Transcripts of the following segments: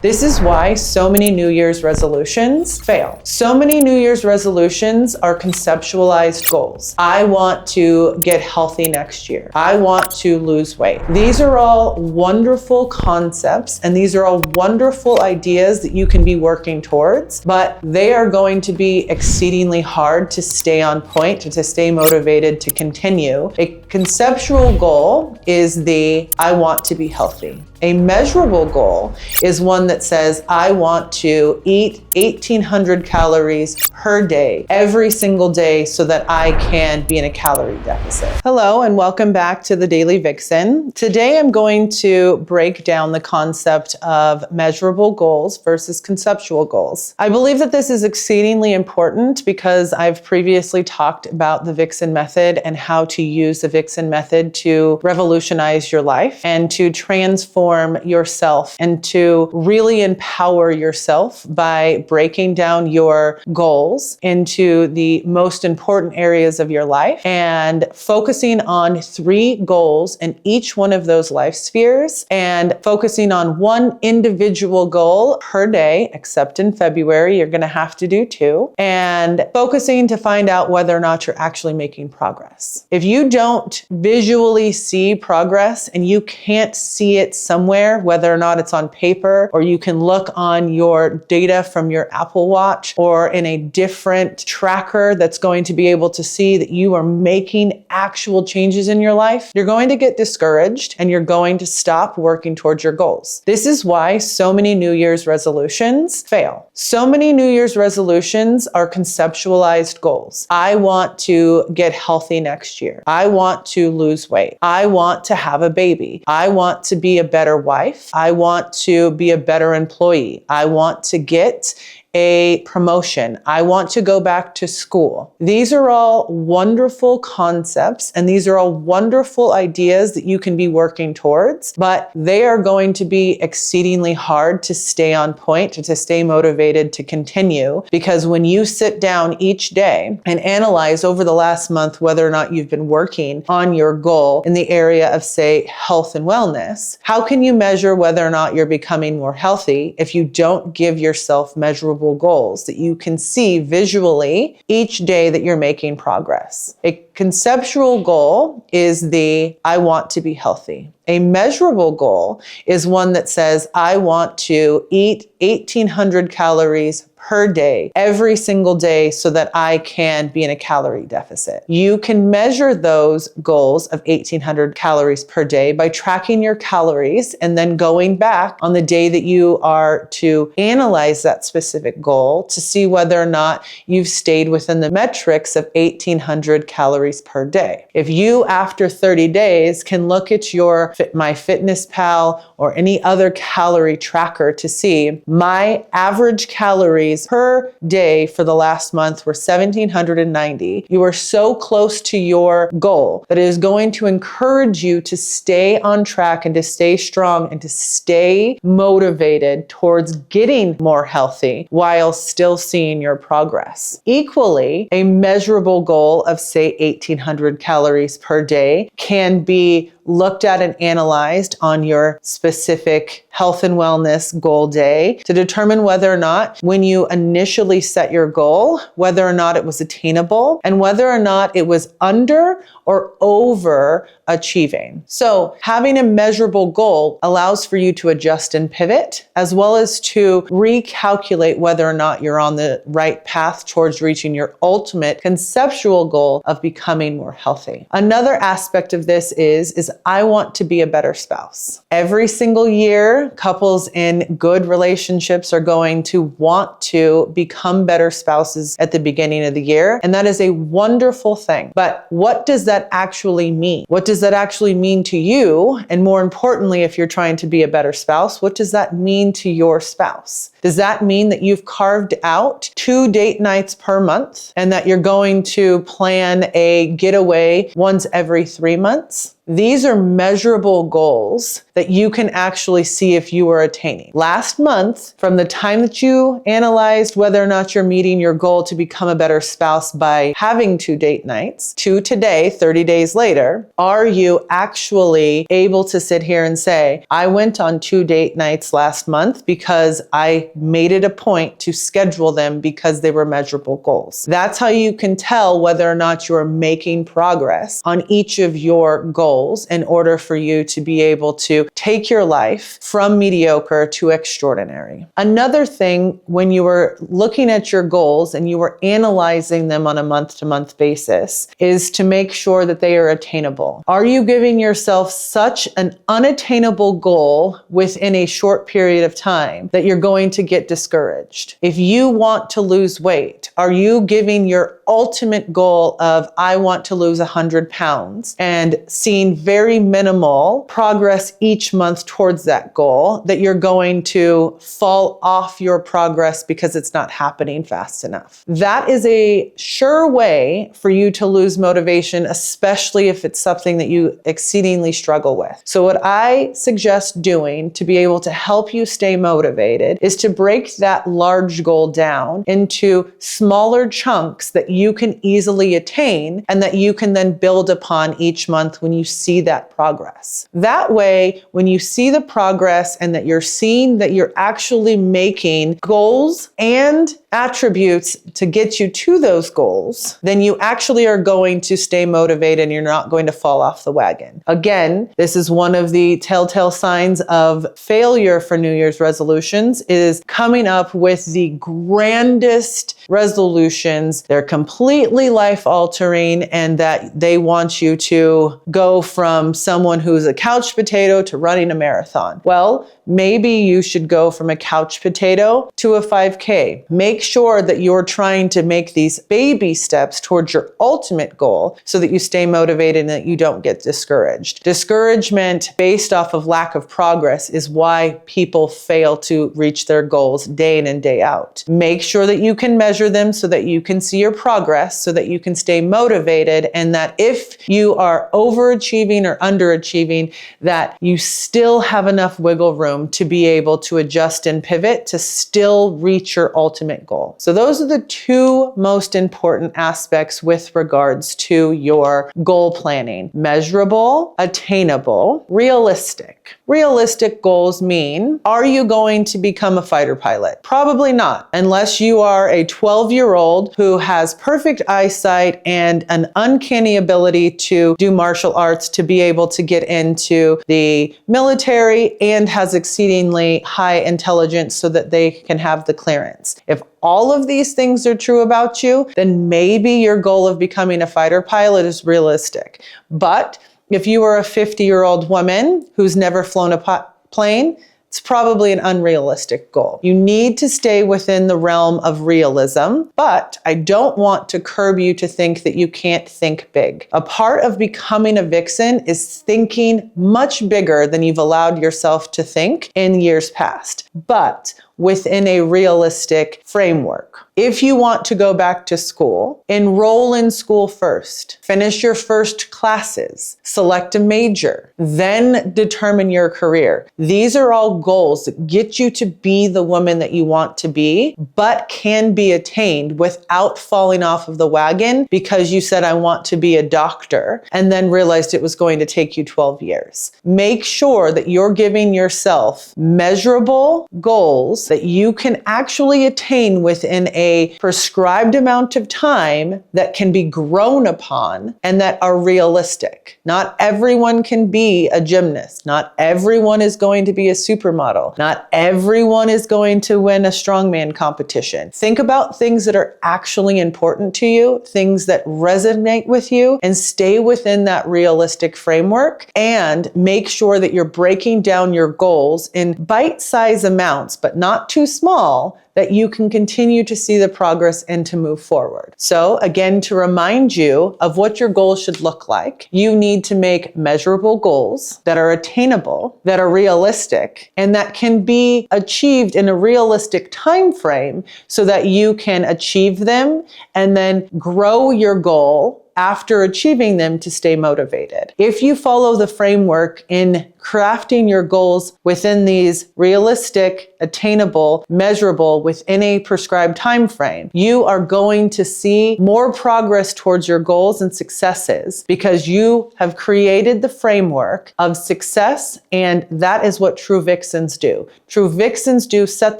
This is why so many New Year's resolutions fail. So many New Year's resolutions are conceptualized goals. I want to get healthy next year. I want to lose weight. These are all wonderful concepts and these are all wonderful ideas that you can be working towards, but they are going to be exceedingly hard to stay on point, to stay motivated, to continue. A conceptual goal is the I want to be healthy. A measurable goal is one that says, I want to eat 1,800 calories per day, every single day, so that I can be in a calorie deficit. Hello, and welcome back to the Daily Vixen. Today, I'm going to break down the concept of measurable goals versus conceptual goals. I believe that this is exceedingly important because I've previously talked about the Vixen method and how to use the Vixen method to revolutionize your life and to transform yourself and to really empower yourself by breaking down your goals into the most important areas of your life and focusing on 3 goals in each one of those life spheres and focusing on one individual goal per day, except in February, you're going to have to do 2, and focusing to find out whether or not you're actually making progress. If you don't visually see progress and you can't see it somewhere, whether or not it's on paper, or you can look on your data from your Apple Watch or in a different tracker that's going to be able to see that you are making actual changes in your life, you're going to get discouraged and you're going to stop working towards your goals. This is why so many New Year's resolutions fail. So many New Year's resolutions are conceptualized goals. I want to get healthy next year. I want to lose weight. I want to have a baby. I want to be a better wife. I want to be a better employee. I want to get a promotion. I want to go back to school. These are all wonderful concepts and these are all wonderful ideas that you can be working towards, but they are going to be exceedingly hard to stay on point, to stay motivated, to continue, because when you sit down each day and analyze over the last month whether or not you've been working on your goal in the area of, say, health and wellness, how can you measure whether or not you're becoming more healthy if you don't give yourself measurable goals that you can see visually each day that you're making progress? A conceptual goal is the I want to be healthy. A measurable goal is one that says I want to eat 1,800 calories per day, every single day, so that I can be in a calorie deficit. You can measure those goals of 1,800 calories per day by tracking your calories and then going back on the day that you are to analyze that specific goal to see whether or not you've stayed within the metrics of 1,800 calories per day. If you, after 30 days, can look at your MyFitnessPal or any other calorie tracker to see my average calories per day for the last month were 1,790. You are so close to your goal that it is going to encourage you to stay on track and to stay strong and to stay motivated towards getting more healthy while still seeing your progress. Equally, a measurable goal of, say, 1,800 calories per day can be looked at and analyzed on your specific health and wellness goal day to determine whether or not, when you initially set your goal, whether or not it was attainable and whether or not it was under or over achieving. So having a measurable goal allows for you to adjust and pivot, as well as to recalculate whether or not you're on the right path towards reaching your ultimate conceptual goal of becoming more healthy. Another aspect of this is I want to be a better spouse. Every single year, couples in good relationships are going to want to become better spouses at the beginning of the year, and that is a wonderful thing. But what does that actually mean? What does that actually mean to you? And more importantly, if you're trying to be a better spouse, what does that mean to your spouse? Does that mean that you've carved out 2 date nights per month and that you're going to plan a getaway once every 3 months? These are measurable goals that you can actually see if you are attaining. Last month, from the time that you analyzed whether or not you're meeting your goal to become a better spouse by having 2 date nights, to today, 30 days later, are you actually able to sit here and say, I went on 2 date nights last month because I made it a point to schedule them because they were measurable goals? That's how you can tell whether or not you're making progress on each of your goals in order for you to be able to take your life from mediocre to extraordinary. Another thing, when you were looking at your goals and you were analyzing them on a month-to-month basis, is to make sure that they are attainable. Are you giving yourself such an unattainable goal within a short period of time that you're going to get discouraged? If you want to lose weight, are you giving your ultimate goal of, I want to lose 100 pounds, and seeing very minimal progress each month towards that goal, that you're going to fall off your progress because it's not happening fast enough? That is a sure way for you to lose motivation, especially if it's something that you exceedingly struggle with. So what I suggest doing to be able to help you stay motivated is to break that large goal down into smaller chunks that you can easily attain and that you can then build upon each month when you see that progress. That way, when you see the progress and that you're seeing that you're actually making goals and attributes to get you to those goals, then you actually are going to stay motivated and you're not going to fall off the wagon. Again, this is one of the telltale signs of failure for New Year's resolutions, is coming up with the grandest resolutions. They're completely life-altering and that they want you to go from someone who's a couch potato to running a marathon. Well, maybe you should go from a couch potato to a 5K. Make sure that you're trying to make these baby steps towards your ultimate goal so that you stay motivated and that you don't get discouraged. Discouragement based off of lack of progress is why people fail to reach their goals day in and day out. Make sure that you can measure them so that you can see your progress, so that you can stay motivated, and that if you are overachieving or underachieving, that you still have enough wiggle room to be able to adjust and pivot to still reach your ultimate goal. So those are the two most important aspects with regards to your goal planning: measurable, attainable, realistic. Realistic goals mean, are you going to become a fighter pilot? Probably not, unless you are a 12-year-old who has perfect eyesight and an uncanny ability to do martial arts to be able to get into the military and has exceedingly high intelligence so that they can have the clearance. If all of these things are true about you, then maybe your goal of becoming a fighter pilot is realistic. But if you are a 50-year-old woman who's never flown a plane, it's probably an unrealistic goal. You need to stay within the realm of realism, but I don't want to curb you to think that you can't think big. A part of becoming a vixen is thinking much bigger than you've allowed yourself to think in years past, but within a realistic framework. If you want to go back to school, enroll in school first, finish your first classes, select a major, then determine your career. These are all goals that get you to be the woman that you want to be, but can be attained without falling off of the wagon because you said, I want to be a doctor, and then realized it was going to take you 12 years. Make sure that you're giving yourself measurable goals that you can actually attain within a prescribed amount of time that can be grown upon and that are realistic. Not everyone can be a gymnast. Not everyone is going to be a supermodel. Not everyone is going to win a strongman competition. Think about things that are actually important to you, things that resonate with you, and stay within that realistic framework, and make sure that you're breaking down your goals in bite-sized amounts, but not too small, that you can continue to see the progress and to move forward. So again, to remind you of what your goals should look like, you need to make measurable goals that are attainable, that are realistic, and that can be achieved in a realistic time frame so that you can achieve them and then grow your goal after achieving them to stay motivated. If you follow the framework in crafting your goals within these realistic, attainable, measurable within a prescribed time frame, you are going to see more progress towards your goals and successes because you have created the framework of success, and that is what true vixens do. True vixens do set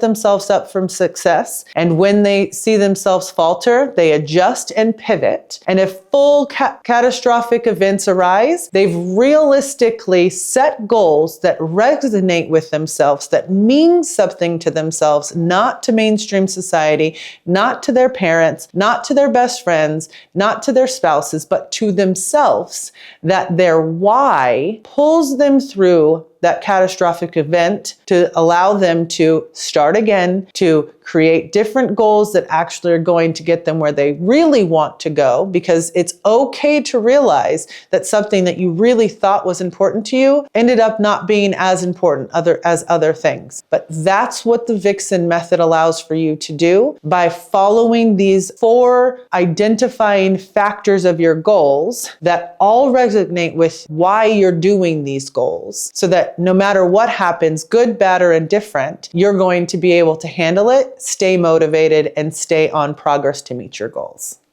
themselves up for success, and when they see themselves falter, they adjust and pivot. And if full catastrophic events arise, they've realistically set goals that resonate with themselves, that mean something to themselves, not to mainstream society, not to their parents, not to their best friends, not to their spouses, but to themselves, that their why pulls them through that catastrophic event to allow them to start again, to create different goals that actually are going to get them where they really want to go, because it's okay to realize that something that you really thought was important to you ended up not being as important as other things. But that's what the Vixen method allows for you to do by following these 4 identifying factors of your goals that all resonate with why you're doing these goals, so that no matter what happens, good, bad, or indifferent, you're going to be able to handle it, stay motivated, and stay on progress to meet your goals.